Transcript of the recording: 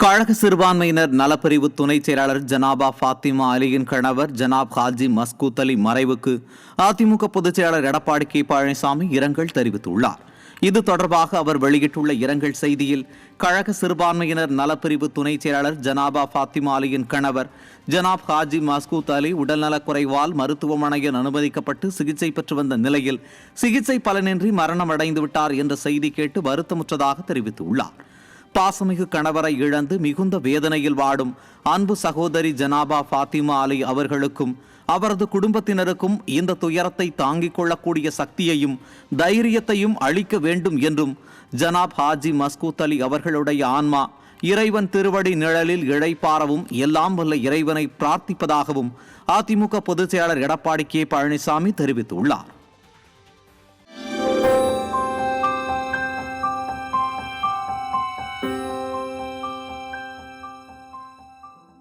கழக சிறுபான்மையினர் நலப்பிரிவு துணைச் செயலாளர் ஜனாபா ஃபாத்திமா அலியின் கணவர் ஜனாப் ஹாஜி மஸ்கூத் அலி மறைவுக்கு அதிமுக பொதுச் செயலாளர் எடப்பாடி கே பழனிசாமி இரங்கல் தெரிவித்துள்ளார். இது தொடர்பாக அவர் வெளியிட்டுள்ள இரங்கல் செய்தியில், கழக சிறுபான்மையினர் நலப்பிரிவு துணைச் செயலாளர் ஜனாபா ஃபாத்திமா அலியின் கணவர் ஜனாப் ஹாஜி மஸ்கூத் அலி உடல்நலக்குறைவால் மருத்துவமனையில் அனுமதிக்கப்பட்டு சிகிச்சை பெற்று வந்த நிலையில் சிகிச்சை பலனின்றி மரணம் அடைந்துவிட்டார் என்ற செய்தி கேட்டு வருத்தமுற்றதாக தெரிவித்துள்ளார். பாசமிகு கணவரை இழந்து மிகுந்த வேதனையில் வாடும் அன்பு சகோதரி ஜனாபா ஃபாத்திமா அலி அவர்களுக்கும் அவரது குடும்பத்தினருக்கும் இந்த துயரத்தை தாங்கிக் கொள்ளக்கூடிய சக்தியையும் தைரியத்தையும் அளிக்க வேண்டும் என்றும், ஜனாப் ஹாஜி மஸ்கூத் அலி அவர்களுடைய ஆன்மா இறைவன் திருவடி நிழலில் இழைப்பாரவும் எல்லாம் வல்ல இறைவனை பிரார்த்திப்பதாகவும் அதிமுக பொதுச் செயலாளர் எடப்பாடி கே பழனிசாமி தெரிவித்துள்ளார்.